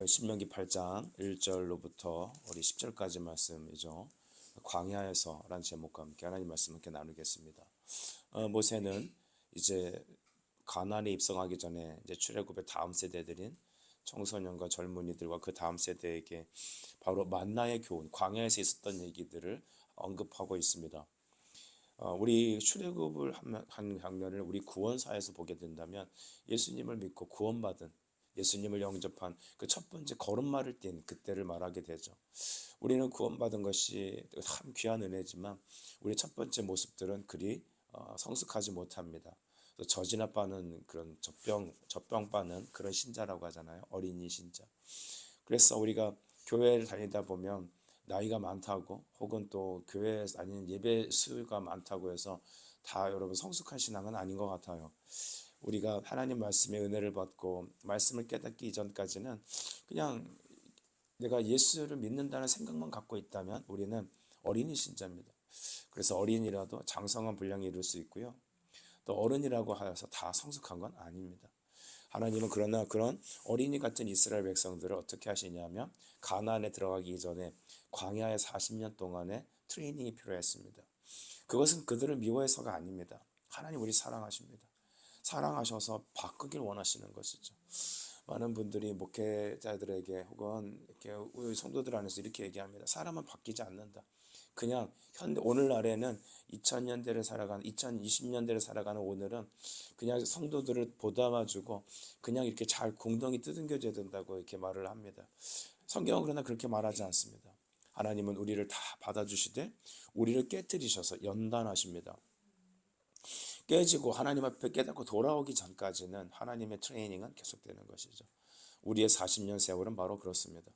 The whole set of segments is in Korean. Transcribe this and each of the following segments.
신명기 8장 1절로부터 우리 10절까지 말씀이죠. 광야에서라는 제목과 함께 하나님 말씀 함께 나누겠습니다. 모세는 이제 가나안에 입성하기 전에 이제 출애굽의 다음 세대들인 청소년과 젊은이들과 그 다음 세대에게 바로 만나의 교훈, 광야에서 있었던 얘기들을 언급하고 있습니다. 우리 출애굽을 한 장면을 우리 구원사에서 보게 된다면 예수님을 믿고 구원받은, 예수님을 영접한 그 첫 번째 걸음마를 뛴 그때를 말하게 되죠. 우리는 구원받은 것이 참 귀한 은혜지만 우리 첫 번째 모습들은 그리 성숙하지 못합니다. 젖이나 빠는 그런 젖병 빠는 그런 신자라고 하잖아요. 어린이 신자. 그래서 우리가 교회를 다니다 보면 나이가 많다고 혹은 또 교회에 다니는 예배 수가 많다고 해서 다 여러분 성숙한 신앙은 아닌 것 같아요. 우리가 하나님 말씀의 은혜를 받고 말씀을 깨닫기 이전까지는 그냥 내가 예수를 믿는다는 생각만 갖고 있다면 우리는 어린이 신자입니다. 그래서 어린이라도 장성한 분량이 이룰 수 있고요. 또 어른이라고 하여서 다 성숙한 건 아닙니다. 하나님은 그러나 그런 어린이 같은 이스라엘 백성들을 어떻게 하시냐면 가나안에 들어가기 이전에 광야의 40년 동안의 트레이닝이 필요했습니다. 그것은 그들을 미워해서가 아닙니다. 하나님 우리 사랑하십니다. 사랑하셔서 바꾸길 원하시는 것이죠. 많은 분들이 목회자들에게 혹은 이렇게 우리 성도들 안에서 이렇게 얘기합니다. 사람은 바뀌지 않는다. 그냥 오늘날에는 2000년대를 살아가는 2020년대를 살아가는 오늘은 그냥 성도들을 보담아주고 그냥 이렇게 잘 공동이 두들겨져야 된다고 이렇게 말을 합니다. 성경은 그러나 그렇게 말하지 않습니다. 하나님은 우리를 다 받아주시되 우리를 깨뜨리셔서 연단하십니다. 깨지고 하나님 앞에 깨닫고 돌아오기 전까지는 하나님의 트레이닝은 계속되는 것이죠. 우리의 40년 세월은 바로 그렇습니다.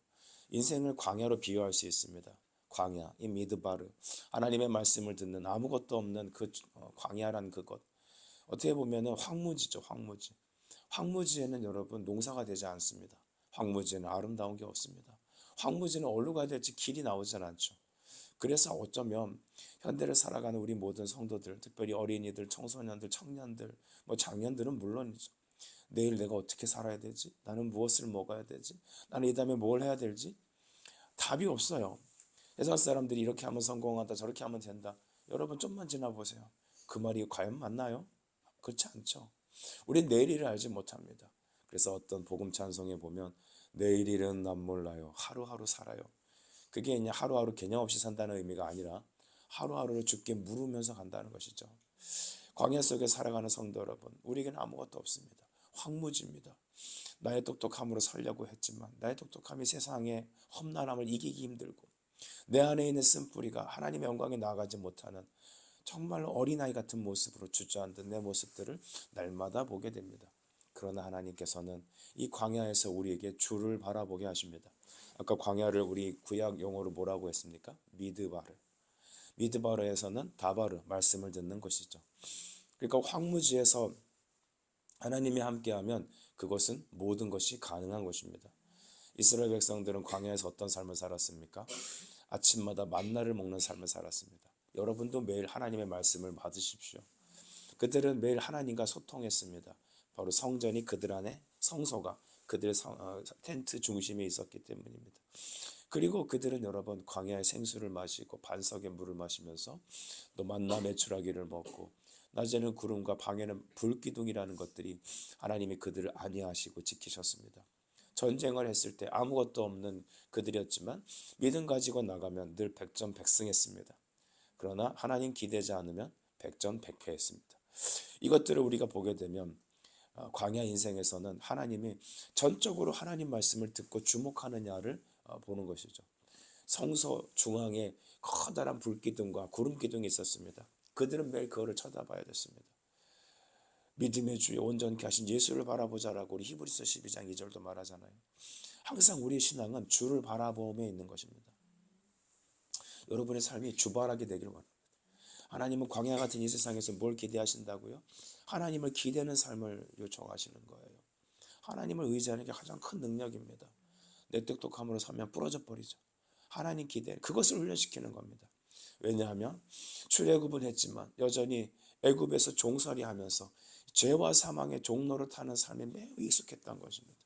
인생을 광야로 비유할 수 있습니다. 광야, 이 미드바르, 하나님의 말씀을 듣는 아무것도 없는 그 광야란 그것. 어떻게 보면 황무지죠, 황무지. 황무지에는 여러분 농사가 되지 않습니다. 황무지에는 아름다운 게 없습니다. 황무지는 어디로 가야 될지 길이 나오질 않죠. 그래서 어쩌면 현대를 살아가는 우리 모든 성도들, 특별히 어린이들, 청소년들, 청년들, 장년들은 물론이죠. 내일 내가 어떻게 살아야 되지? 나는 무엇을 먹어야 되지? 나는 이 다음에 뭘 해야 될지? 답이 없어요. 세상 사람들이 이렇게 하면 성공한다, 저렇게 하면 된다. 여러분 좀만 지나보세요. 그 말이 과연 맞나요? 그렇지 않죠. 우린 내일 일을 알지 못합니다. 그래서 어떤 복음 찬송에 보면 내일 일은 난 몰라요. 하루하루 살아요. 그게 그냥 하루하루 개념 없이 산다는 의미가 아니라 하루하루를 주께 물으면서 간다는 것이죠. 광야 속에 살아가는 성도 여러분, 우리에게는 아무것도 없습니다. 황무지입니다. 나의 똑똑함으로 살려고 했지만 나의 똑똑함이 세상의 험난함을 이기기 힘들고 내 안에 있는 쓴뿌리가 하나님의 영광에 나아가지 못하는 정말로 어린아이 같은 모습으로 주저앉은 내 모습들을 날마다 보게 됩니다. 그러나 하나님께서는 이 광야에서 우리에게 주를 바라보게 하십니다. 아까 광야를 우리 구약 용어로 뭐라고 했습니까? 미드바르. 미드바르에서는 다바르, 말씀을 듣는 것이죠. 그러니까 황무지에서 하나님이 함께하면 그것은 모든 것이 가능한 것입니다. 이스라엘 백성들은 광야에서 어떤 삶을 살았습니까? 아침마다 만나를 먹는 삶을 살았습니다. 여러분도 매일 하나님의 말씀을 받으십시오. 그들은 매일 하나님과 소통했습니다. 바로 성전이 그들 안에 성소가 그들의 텐트 중심에 있었기 때문입니다. 그리고 그들은 여러분 광야의 생수를 마시고 반석의 물을 마시면서 또 만나 메추라기를 먹고 낮에는 구름과 밤에는 불기둥이라는 것들이 하나님이 그들을 안위하시고 지키셨습니다. 전쟁을 했을 때 아무것도 없는 그들이었지만 믿음 가지고 나가면 늘 백전백승했습니다. 그러나 하나님 기대지 않으면 백전백패했습니다. 이것들을 우리가 보게 되면 광야 인생에서는 하나님이 전적으로 하나님 말씀을 듣고 주목하느냐를 보는 것이죠. 성소 중앙에 커다란 불기둥과 구름기둥이 있었습니다. 그들은 매일 그거를 쳐다봐야 됐습니다. 믿음의 주에 온전케 하신 예수를 바라보자라고 우리 히브리서 12장 2절도 말하잖아요. 항상 우리의 신앙은 주를 바라보며 있는 것입니다. 여러분의 삶이 주바라게 되기를 원합니다. 하나님은 광야 같은 이 세상에서 뭘 기대하신다고요? 하나님을 기대는 삶을 요청하시는 거예요. 하나님을 의지하는 게 가장 큰 능력입니다. 내 똑똑함으로 살면 부러져 버리죠. 하나님 기대, 그것을 훈련시키는 겁니다. 왜냐하면 출애굽은 했지만 여전히 애굽에서 종살이 하면서 죄와 사망의 종로를 타는 삶에 매우 익숙했던 것입니다.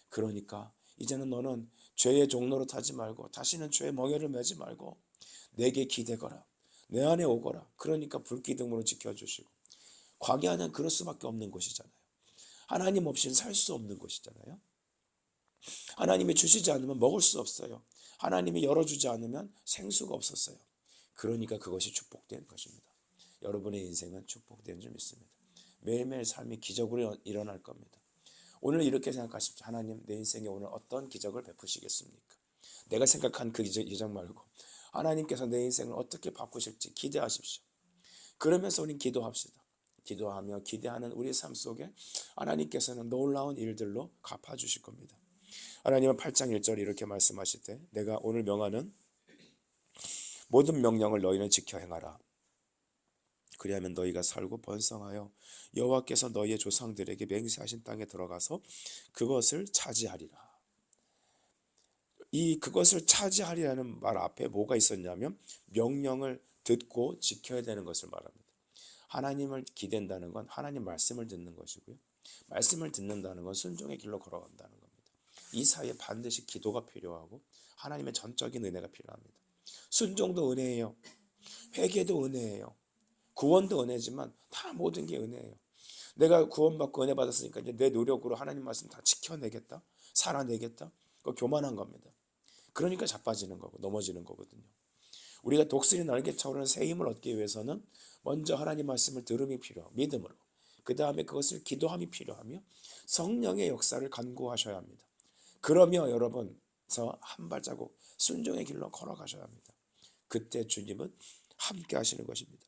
그러니까 이제는 너는 죄의 종로로 타지 말고 다시는 죄의 멍에를 매지 말고 내게 기대거라. 내 안에 오거라. 그러니까 불기둥으로 지켜주시고, 광야는 그럴 수밖에 없는 곳이잖아요. 하나님 없이는 살 수 없는 곳이잖아요. 하나님이 주시지 않으면 먹을 수 없어요. 하나님이 열어주지 않으면 생수가 없었어요. 그러니까 그것이 축복된 것입니다. 여러분의 인생은 축복된 줄 믿습니다. 매일매일 삶이 기적으로 일어날 겁니다. 오늘 이렇게 생각하십시오. 하나님, 내 인생에 오늘 어떤 기적을 베푸시겠습니까? 내가 생각한 그 기적 말고 하나님께서 내 인생을 어떻게 바꾸실지 기대하십시오. 그러면서 우리는 기도합시다. 기도하며 기대하는 우리의 삶 속에 하나님께서는 놀라운 일들로 갚아주실 겁니다. 하나님은 8장 1절에 이렇게 말씀하실 때, 내가 오늘 명하는 모든 명령을 너희는 지켜 행하라. 그리하면 너희가 살고 번성하여 여호와께서 너희의 조상들에게 맹세하신 땅에 들어가서 그것을 차지하리라. 이 그것을 차지하리라는 말 앞에 뭐가 있었냐면 명령을 듣고 지켜야 되는 것을 말합니다. 하나님을 기댄다는 건 하나님 말씀을 듣는 것이고요. 말씀을 듣는다는 건 순종의 길로 걸어간다는 겁니다. 이 사이에 반드시 기도가 필요하고 하나님의 전적인 은혜가 필요합니다. 순종도 은혜예요. 회개도 은혜예요. 구원도 은혜지만 다 모든 게 은혜예요. 내가 구원받고 은혜 받았으니까 이제 내 노력으로 하나님 말씀 다 지켜내겠다, 살아내겠다. 그거 교만한 겁니다. 그러니까 자빠지는 거고 넘어지는 거거든요. 우리가 독수리 날개처럼 새 힘을 얻기 위해서는 먼저 하나님 말씀을 들음이 필요하고 믿음으로, 그 다음에 그것을 기도함이 필요하며 성령의 역사를 간구하셔야 합니다. 그러며 여러분서 한 발자국 순종의 길로 걸어가셔야 합니다. 그때 주님은 함께 하시는 것입니다.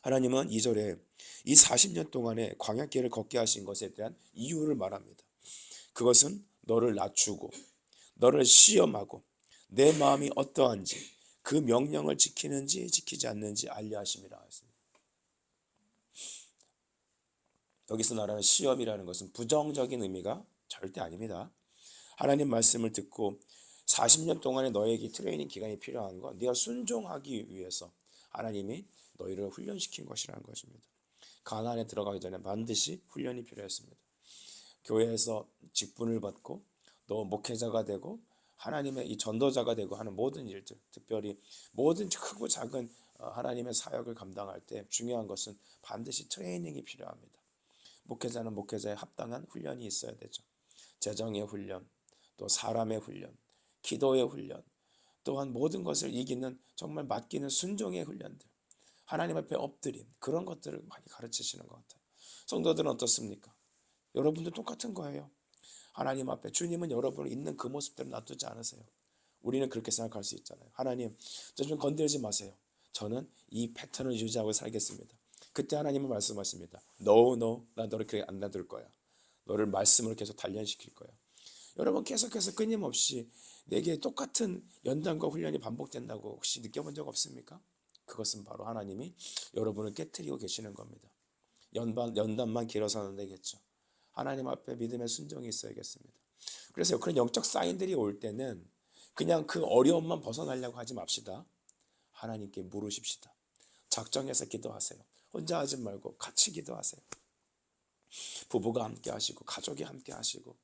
하나님은 2절에 이 40년 동안의 광야길을 걷게 하신 것에 대한 이유를 말합니다. 그것은 너를 낮추고 너를 시험하고 내 마음이 어떠한지 그 명령을 지키는지 지키지 않는지 알려 하심이라 했습니다. 여기서 말하는 시험이라는 것은 부정적인 의미가 절대 아닙니다. 하나님 말씀을 듣고 40년 동안의 너에게 트레이닝 기간이 필요한 건 네가 순종하기 위해서 하나님이 너희를 훈련시킨 것이라는 것입니다. 가나안에 들어가기 전에 반드시 훈련이 필요했습니다. 교회에서 직분을 받고 또 목회자가 되고 하나님의 이 전도자가 되고 하는 모든 일들, 특별히 모든 크고 작은 하나님의 사역을 감당할 때 중요한 것은 반드시 트레이닝이 필요합니다. 목회자는 목회자에 합당한 훈련이 있어야 되죠. 재정의 훈련, 또 사람의 훈련, 기도의 훈련, 또한 모든 것을 이기는 정말 맡기는 순종의 훈련들, 하나님 앞에 엎드림, 그런 것들을 많이 가르치시는 것 같아요. 성도들은 어떻습니까? 여러분도 똑같은 거예요. 하나님 앞에 주님은 여러분을 있는 그 모습대로 놔두지 않으세요. 우리는 그렇게 생각할 수 있잖아요. 하나님, 저 좀 건드리지 마세요. 저는 이 패턴을 유지하고 살겠습니다. 그때 하나님은 말씀하십니다. No, no, 나 너를 그렇게 안 놔둘 거야. 너를 말씀으로 계속 단련시킬 거야. 여러분 계속해서 끊임없이 내게 똑같은 연단과 훈련이 반복된다고 혹시 느껴본 적 없습니까? 그것은 바로 하나님이 여러분을 깨트리고 계시는 겁니다. 연단만 길어서는 안 되겠죠. 하나님 앞에 믿음의 순종이 있어야겠습니다. 그래서 그런 영적 사인들이 올 때는 그냥 그 어려움만 벗어나려고 하지 맙시다. 하나님께 물으십시다. 작정해서 기도하세요. 혼자 하지 말고 같이 기도하세요. 부부가 함께 하시고 가족이 함께 하시고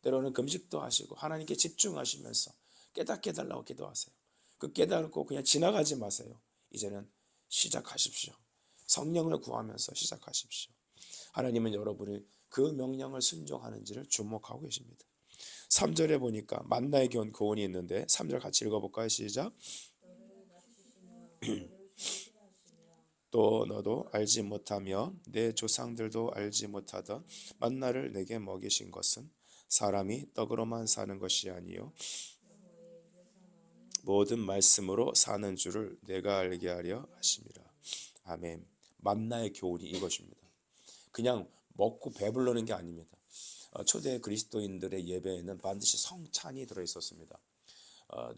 때로는 금식도 하시고 하나님께 집중하시면서 깨닫게 해달라고 기도하세요. 그 깨닫고 그냥 지나가지 마세요. 이제는 시작하십시오. 성령을 구하면서 시작하십시오. 하나님은 여러분이 그 명령을 순종하는지를 주목하고 계십니다. 3절에 보니까 만나의 교훈이 있는데 3절 같이 읽어볼까요? 시작. 또 너도 알지 못하며 내 조상들도 알지 못하던 만나를 내게 먹이신 것은 사람이 떡으로만 사는 것이 아니요 모든 말씀으로 사는 줄을 내가 알게 하려 하심이라. 아멘. 만나의 교훈이 이것입니다. 그냥 먹고 배부르는 게 아닙니다. 초대 그리스도인들의 예배에는 반드시 성찬이 들어 있었습니다.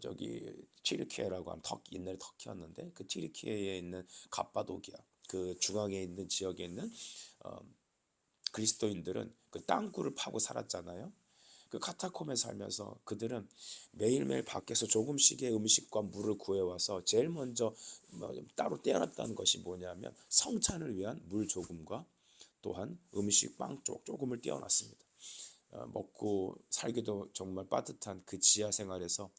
저기 튀르키예라고 하는 옛날에 터키였는데 그 튀르키예에 있는 갑바도기아 그 중앙에 있는 지역에 있는 그리스도인들은 그 땅굴을 파고 살았잖아요. 그 카타콤에 살면서 그들은 매일매일 밖에서 조금씩의 음식과 물을 구해와서 제일 먼저 따로 떼어놨다는 것이 뭐냐면 성찬을 위한 물 조금과 또한 음식 빵 조금을 떼어놨습니다. 먹고 살기도 정말 빠듯한 그 지하 생활에서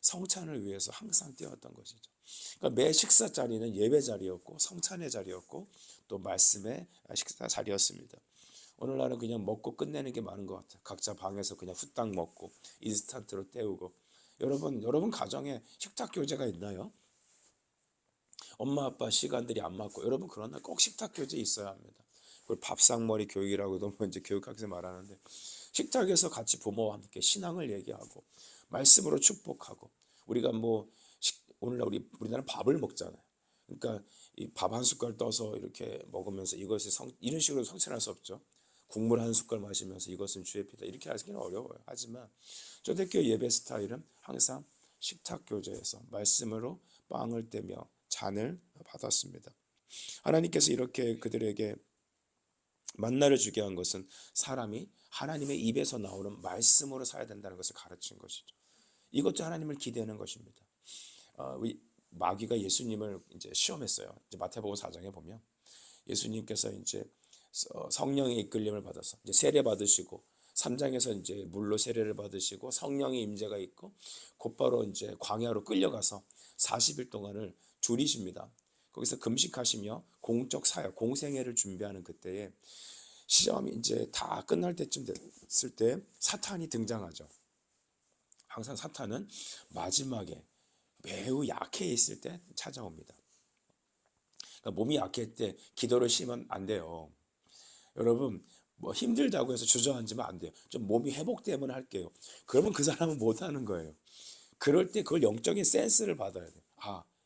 성찬을 위해서 항상 뛰어왔던 것이죠. 그러니까 매 식사 자리는 예배 자리였고 성찬의 자리였고 또 말씀의 식사 자리였습니다. 오늘날은 그냥 먹고 끝내는 게 많은 것 같아요. 각자 방에서 그냥 후딱 먹고 인스턴트로 때우고. 여러분 가정에 식탁 교제가 있나요? 엄마 아빠 시간들이 안 맞고 여러분 그런 날 꼭 식탁 교제 있어야 합니다. 그걸 밥상머리 교육이라고도 이제 교육학에서 말하는데 식탁에서 같이 부모와 함께 신앙을 얘기하고 말씀으로 축복하고 우리가 오늘날 우리나라는 밥을 먹잖아요. 그러니까 이 밥 한 숟갈 떠서 이렇게 먹으면서 이것이 이런 식으로 성찬할 수 없죠. 국물 한 숟갈 마시면서 이것은 주의 피다 이렇게 하기는 어려워요. 하지만 초대교회 예배 스타일은 항상 식탁 교제에서 말씀으로 빵을 떼며 잔을 받았습니다. 하나님께서 이렇게 그들에게 만나를 주게 한 것은 사람이 하나님의 입에서 나오는 말씀으로 살아야 된다는 것을 가르친 것이죠. 이것도 하나님을 기대하는 것입니다. 마귀가 예수님을 이제 시험했어요. 이제 마태복음 4장에 보면 예수님께서 이제 성령의 이끌림을 받아서 이제 세례 받으시고 3장에서 이제 물로 세례를 받으시고 성령의 임재가 있고 곧바로 이제 광야로 끌려가서 40일 동안을 줄이십니다. 거기서 금식하시며 공적 사역, 공생애를 준비하는 그때에 시험이 이제 다 끝날 때쯤 됐을 때 사탄이 등장하죠. 항상 사탄은 마지막에 매우 약해 있을 때 찾아옵니다. 그러니까 몸이 약할 때 기도를 쉬면 안 돼요. 여러분 힘들다고 해서 주저앉으면 안 돼요. 좀 몸이 회복되면 할게요. 그러면 그 사람은 못하는 거예요. 그럴 때 그걸 영적인 센스를 받아야 돼요.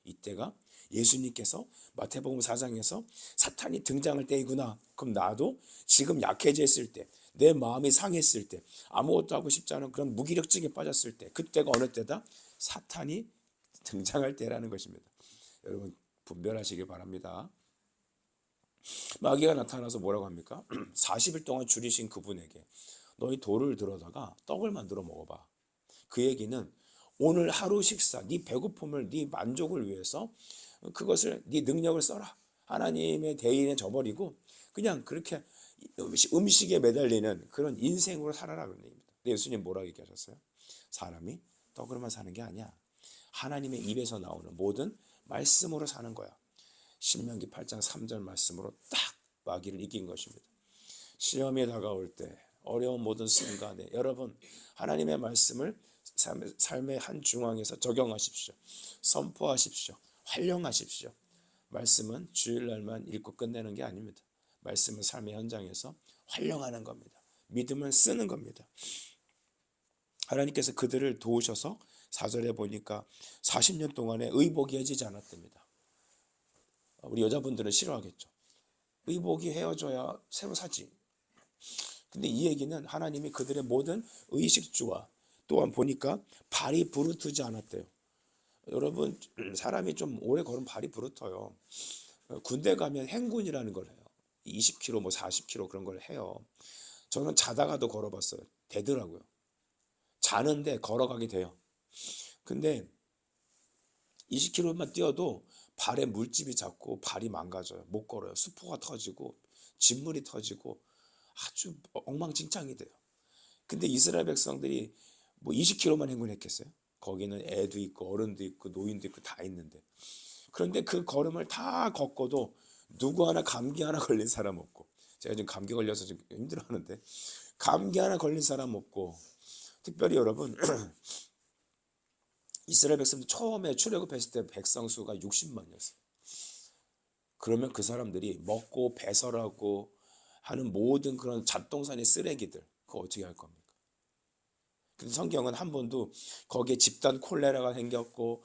이때가 예수님께서 마태복음 4장에서 사탄이 등장할 때이구나. 그럼 나도 지금 약해져 있을 때, 내 마음이 상했을 때, 아무것도 하고 싶지 않은 그런 무기력증에 빠졌을 때, 그때가 어느 때다? 사탄이 등장할 때라는 것입니다. 여러분 분별하시길 바랍니다. 마귀가 나타나서 뭐라고 합니까? 40일 동안 줄이신 그분에게 너희 돌을 들어다가 떡을 만들어 먹어봐. 그 얘기는 오늘 하루 식사, 네 배고픔을, 네 만족을 위해서 그것을 네 능력을 써라. 하나님의 대의에 져버리고 그냥 그렇게 음식에 매달리는 그런 인생으로 살아라 그런 얘기입니다. 예수님 뭐라고 얘기하셨어요? 사람이 떡으로만 사는 게 아니야. 하나님의 입에서 나오는 모든 말씀으로 사는 거야. 신명기 8장 3절 말씀으로 딱 마귀를 이긴 것입니다. 시험이 다가올 때 어려운 모든 순간에 여러분 하나님의 말씀을 삶의 한 중앙에서 적용하십시오. 선포하십시오. 활용하십시오. 말씀은 주일날만 읽고 끝내는 게 아닙니다. 말씀은 삶의 현장에서 활용하는 겁니다. 믿음을 쓰는 겁니다. 하나님께서 그들을 도우셔서 4절에 보니까 40년 동안에 의복이 해지지 않았답니다. 우리 여자분들은 싫어하겠죠. 의복이 헤어져야 새로 사지. 근데 이 얘기는 하나님이 그들의 모든 의식주와 또한 보니까 발이 부르트지 않았대요. 여러분 사람이 좀 오래 걸으면 발이 부르터요. 군대 가면 행군이라는 걸 해요. 20km 40km 그런 걸 해요. 저는 자다가도 걸어봤어요. 되더라고요. 자는데 걸어가게 돼요. 근데 20km만 뛰어도 발에 물집이 잡고 발이 망가져요. 못 걸어요. 수포가 터지고 진물이 터지고 아주 엉망진창이 돼요. 근데 이스라엘 백성들이 20km만 행군했겠어요? 거기는 애도 있고 어른도 있고 노인도 있고 다 있는데. 그런데 그 걸음을 다 걷고도 누구 하나 감기 하나 걸린 사람 없고, 제가 지금 감기 걸려서 좀 힘들어하는데 감기 하나 걸린 사람 없고, 특별히 여러분 이스라엘 백성들 처음에 출애굽했을 때 백성 수가 60만이었어요. 그러면 그 사람들이 먹고 배설하고 하는 모든 그런 잡동사니 쓰레기들 그거 어떻게 할 겁니까? 근데 성경은 한 번도 거기에 집단 콜레라가 생겼고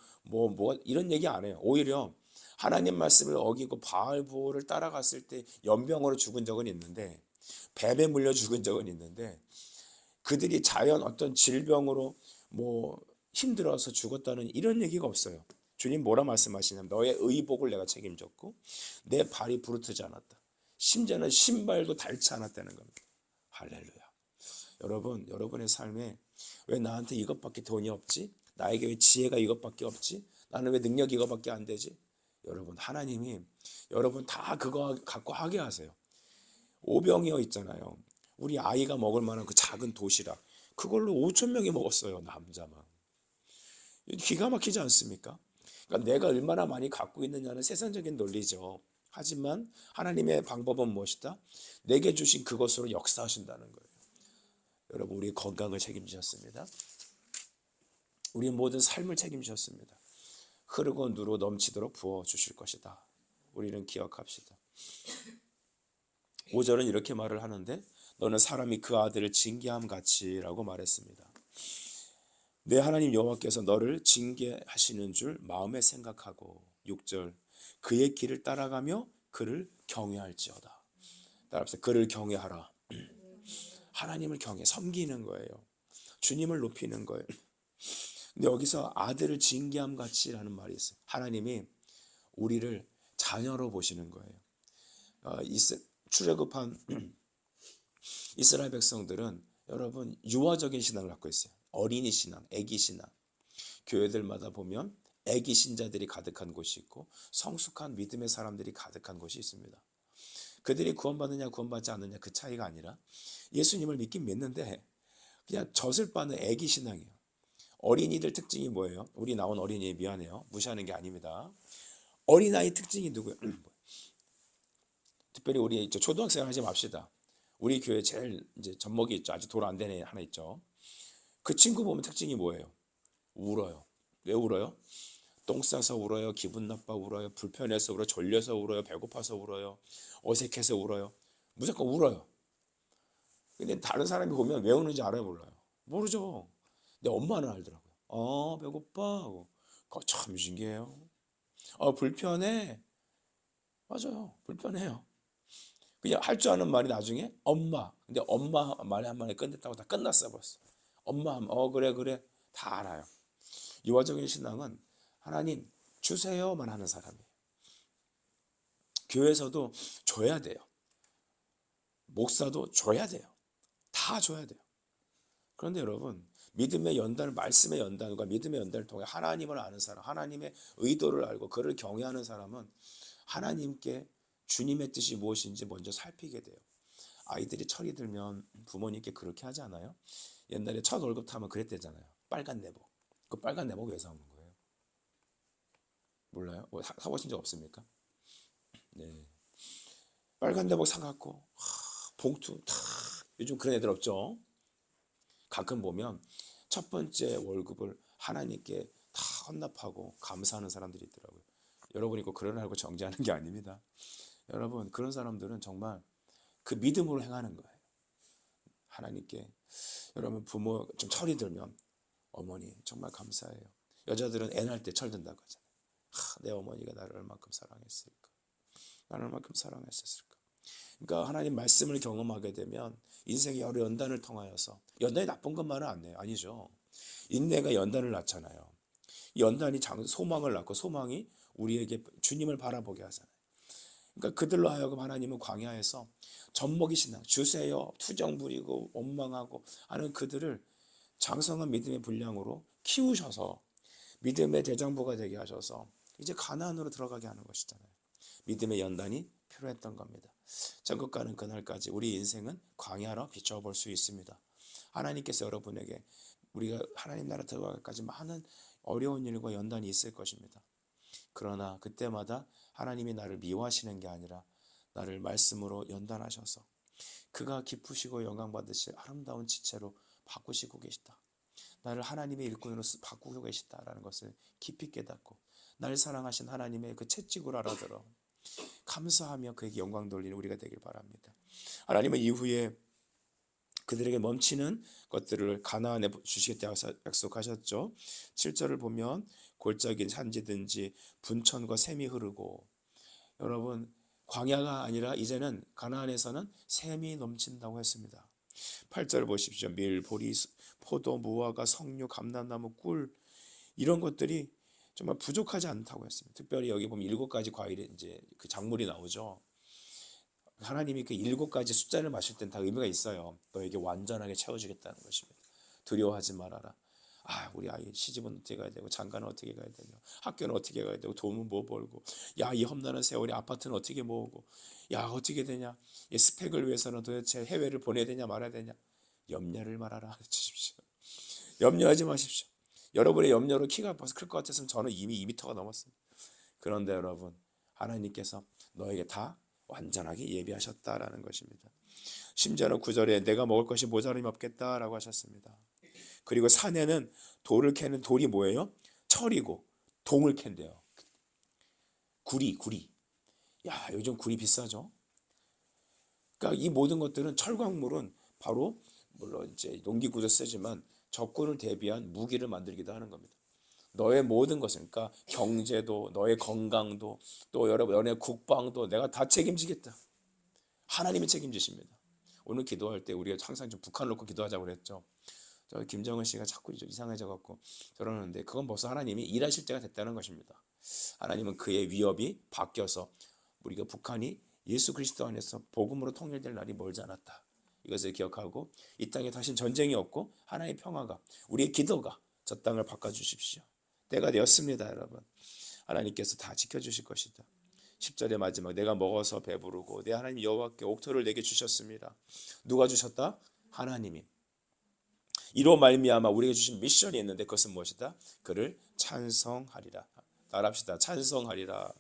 이런 얘기 안 해요. 오히려 하나님 말씀을 어기고 바알 부호를 따라갔을 때 연병으로 죽은 적은 있는데, 뱀에 물려 죽은 적은 있는데, 그들이 자연 어떤 질병으로 힘들어서 죽었다는 이런 얘기가 없어요. 주님 뭐라 말씀하시냐면 너의 의복을 내가 책임졌고 내 발이 부르트지 않았다. 심지어는 신발도 닳지 않았다는 겁니다. 할렐루야. 여러분, 여러분의 삶에 왜 나한테 이것밖에 돈이 없지? 나에게 왜 지혜가 이것밖에 없지? 나는 왜 능력이 이것밖에 안 되지? 여러분, 하나님이 여러분 다 그거 갖고 하게 하세요. 오병이어 있잖아요. 우리 아이가 먹을 만한 그 작은 도시락 그걸로 5천 명이 먹었어요. 남자만. 기가 막히지 않습니까? 그러니까 내가 얼마나 많이 갖고 있느냐는 세상적인 논리죠. 하지만 하나님의 방법은 무엇이다? 내게 주신 그것으로 역사하신다는 거예요. 여러분, 우리 건강을 책임지셨습니다. 우리 모든 삶을 책임지셨습니다. 흐르고 누르고 넘치도록 부어주실 것이다. 우리는 기억합시다. 5절은 이렇게 말을 하는데 너는 사람이 그 아들을 징계함 같이라고 말했습니다. 내 하나님 여호와께서 너를 징계하시는 줄 마음에 생각하고 6절 그의 길을 따라가며 그를 경외할지어다. 따라합시다. 그를 경외하라. 하나님을 경외, 섬기는 거예요. 주님을 높이는 거예요. 근데 여기서 아들을 징계함 같이라는 말이 있어요. 하나님이 우리를 자녀로 보시는 거예요. 출애굽한 이스라엘 백성들은 여러분 유아적인 신앙을 갖고 있어요. 어린이 신앙, 애기 신앙. 교회들마다 보면 애기 신자들이 가득한 곳이 있고 성숙한 믿음의 사람들이 가득한 곳이 있습니다. 그들이 구원받느냐 구원받지 않느냐 그 차이가 아니라 예수님을 믿긴 믿는데 그냥 젖을 빠는 애기 신앙이에요. 어린이들 특징이 뭐예요? 우리 나온 어린이 미안해요. 무시하는 게 아닙니다. 어린아이 특징이 누구예요? 특별히 우리 이제 초등학생 하지 맙시다. 우리 교회 제일 이제 젖먹이 있죠. 아직 돌아 안 된 애 하나 있죠. 그 친구 보면 특징이 뭐예요? 울어요. 왜 울어요? 똥 싸서 울어요. 기분 나빠 울어요. 불편해서 울어요. 졸려서 울어요. 배고파서 울어요. 어색해서 울어요. 무조건 울어요. 근데 다른 사람이 보면 왜 우는지 알아요? 몰라요? 모르죠. 근데 엄마는 알더라고요. 배고파 하고. 그거 참 신기해요. 불편해. 맞아요. 불편해요. 그냥 할 줄 아는 말이 나중에 엄마. 근데 엄마 말이 한 마디 끝냈다고 다 끝났어 벌써. 엄마 그래 그래 다 알아요. 유아적인 신앙은 하나님 주세요만 하는 사람이에요. 교회에서도 줘야 돼요. 목사도 줘야 돼요. 다 줘야 돼요. 그런데 여러분 믿음의 연단, 말씀의 연단과 믿음의 연단을 통해 하나님을 아는 사람, 하나님의 의도를 알고 그를 경외하는 사람은 하나님께 주님의 뜻이 무엇인지 먼저 살피게 돼요. 아이들이 철이 들면 부모님께 그렇게 하지 않아요? 옛날에 첫 월급 타면 그랬대잖아요. 빨간 내복. 그 빨간 내복 왜 사오는 거예요? 몰라요? 사보신 적 없습니까? 네. 빨간 내복 사갖고 봉투 탁 요즘 그런 애들 없죠? 가끔 보면 첫 번째 월급을 하나님께 다 헌납하고 감사하는 사람들이 있더라고요. 여러분이 꼭 그러라고 정죄하는 게 아닙니다. 여러분 그런 사람들은 정말 그 믿음으로 행하는 거예요. 하나님께 여러분 부모 좀 철이 들면 어머니 정말 감사해요. 여자들은 애 낳을 때 철든다고 하잖아요. 내 어머니가 나를 얼마큼 사랑했을까. 나를 얼마큼 사랑했었을까. 그러니까 하나님 말씀을 경험하게 되면 인생의 여러 연단을 통하여서 연단이 나쁜 것만은 아니죠. 인내가 연단을 낳잖아요. 연단이 소망을 낳고 소망이 우리에게 주님을 바라보게 하잖아요. 그러니까 그들로 하여금 하나님은 광야에서 젖먹이 신앙 주세요 투정 부리고 원망하고 하는 그들을 장성한 믿음의 분량으로 키우셔서 믿음의 대장부가 되게 하셔서 이제 가나안으로 들어가게 하는 것이잖아요. 믿음의 연단이 필요했던 겁니다. 천국 가는 그날까지 우리 인생은 광야로 비춰볼 수 있습니다. 하나님께서 여러분에게 우리가 하나님 나라 들어가기까지 많은 어려운 일과 연단이 있을 것입니다. 그러나 그때마다 하나님이 나를 미워하시는 게 아니라 나를 말씀으로 연단하셔서 그가 기쁘시고 영광 받으실 아름다운 지체로 바꾸시고 계시다. 나를 하나님의 일꾼으로 바꾸고 계시다라는 것을 깊이 깨닫고 날 사랑하신 하나님의 그 채찍을 알아들어 감사하며 그에게 영광 돌리는 우리가 되길 바랍니다. 하나님은 이후에 그들에게 멈추는 것들을 가나안에 주시겠다고 약속하셨죠. 7절을 보면 골짜기 산지든지 분천과 샘이 흐르고 여러분 광야가 아니라 이제는 가나안에서는 샘이 넘친다고 했습니다. 8절 보십시오. 밀, 보리, 포도, 무화과, 석류, 감람나무, 꿀 이런 것들이 정말 부족하지 않다고 했습니다. 특별히 여기 보면 7가지 과일의 이제 그 작물이 나오죠. 하나님이 그 7가지 숫자를 마실 땐 다 의미가 있어요. 너에게 완전하게 채워주겠다는 것입니다. 두려워하지 말아라. 우리 아이 시집은 어떻게 가야 되고, 장가는 어떻게 가야 되냐, 학교는 어떻게 가야 되고, 돈은 뭐 벌고, 이 험난한 세월에 아파트는 어떻게 모으고, 어떻게 되냐, 이 스펙을 위해서는 도대체 해외를 보내야 되냐 말아야 되냐. 염려를 말아라 주십시오. 염려하지 마십시오. 여러분의 염려로 키가 벌써 클 것 같았으면 저는 이미 2m가 넘었습니다. 그런데 여러분, 하나님께서 너에게 다 완전하게 예비하셨다라는 것입니다. 심지어는 9절에 내가 먹을 것이 모자람이 없겠다라고 하셨습니다. 그리고 산에는 돌을 캐는 돌이 뭐예요? 철이고 동을 캔대요. 구리. 요즘 구리 비싸죠? 그러니까 이 모든 것들은, 철광물은 바로 물론 이제 농기구도 쓰지만 적군을 대비한 무기를 만들기도 하는 겁니다. 너의 모든 것은, 그러니까 경제도, 너의 건강도, 또 여러분 너의 국방도 내가 다 책임지겠다. 하나님이 책임지십니다. 오늘 기도할 때 우리가 항상 좀 북한을 놓고 기도하자고 그랬죠. 저 김정은 씨가 자꾸 이상해져 갖고 저러는데, 그건 벌써 하나님이 일하실 때가 됐다는 것입니다. 하나님은 그의 위협이 바뀌어서 우리가 북한이 예수 그리스도 안에서 복음으로 통일될 날이 멀지 않았다. 이것을 기억하고 이 땅에 다시 전쟁이 없고 하나님의 평화가, 우리의 기도가 저 땅을 바꿔주십시오. 때가 되었습니다. 여러분, 하나님께서 다 지켜주실 것이다. 10절의 마지막, 내가 먹어서 배부르고 내 하나님 여호와께 옥토를 내게 주셨습니다. 누가 주셨다? 하나님이. 이로 말미암아 우리에게 주신 미션이 있는데, 그것은 무엇이다? 그를 찬송하리라. 따라합시다. 찬송하리라.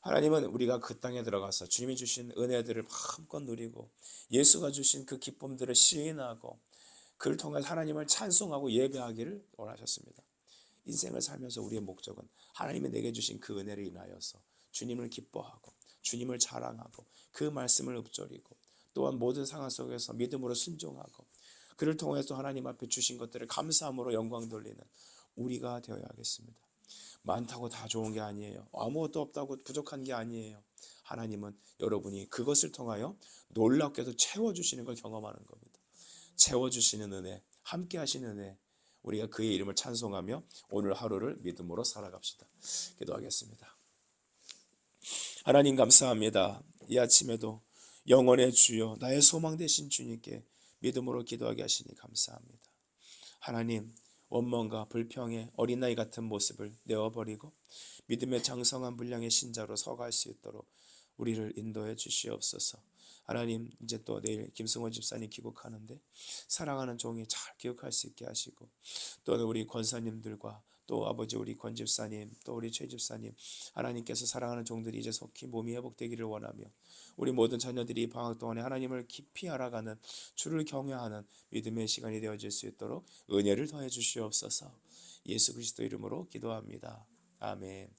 하나님은 우리가 그 땅에 들어가서 주님이 주신 은혜들을 마음껏 누리고 예수가 주신 그 기쁨들을 시인하고 그를 통해 하나님을 찬송하고 예배하기를 원하셨습니다. 인생을 살면서 우리의 목적은 하나님이 내게 주신 그 은혜를 인하여서 주님을 기뻐하고 주님을 자랑하고 그 말씀을 읊조리고, 또한 모든 상황 속에서 믿음으로 순종하고 그를 통해서 하나님 앞에 주신 것들을 감사함으로 영광 돌리는 우리가 되어야 하겠습니다. 많다고 다 좋은 게 아니에요. 아무것도 없다고 부족한 게 아니에요. 하나님은 여러분이 그것을 통하여 놀랍게도 채워주시는 걸 경험하는 겁니다. 채워주시는 은혜, 함께 하시는 은혜, 우리가 그의 이름을 찬송하며 오늘 하루를 믿음으로 살아갑시다. 기도하겠습니다. 하나님 감사합니다. 이 아침에도 영원의 주여, 나의 소망 되신 주님께 믿음으로 기도하게 하시니 감사합니다. 하나님, 원망과 불평의 어린아이 같은 모습을 내어버리고 믿음의 장성한 분량의 신자로 서갈 수 있도록 우리를 인도해 주시옵소서. 하나님, 이제 또 내일 김승원 집사님 귀국하는데 사랑하는 종이 잘 기억할 수 있게 하시고, 또 우리 권사님들과 또 아버지 우리 권 집사님, 또 우리 최 집사님, 하나님께서 사랑하는 종들이 이제 속히 몸이 회복되기를 원하며, 우리 모든 자녀들이 방학 동안에 하나님을 깊이 알아가는, 주를 경외하는 믿음의 시간이 되어질 수 있도록 은혜를 더해 주시옵소서. 예수 그리스도 이름으로 기도합니다. 아멘.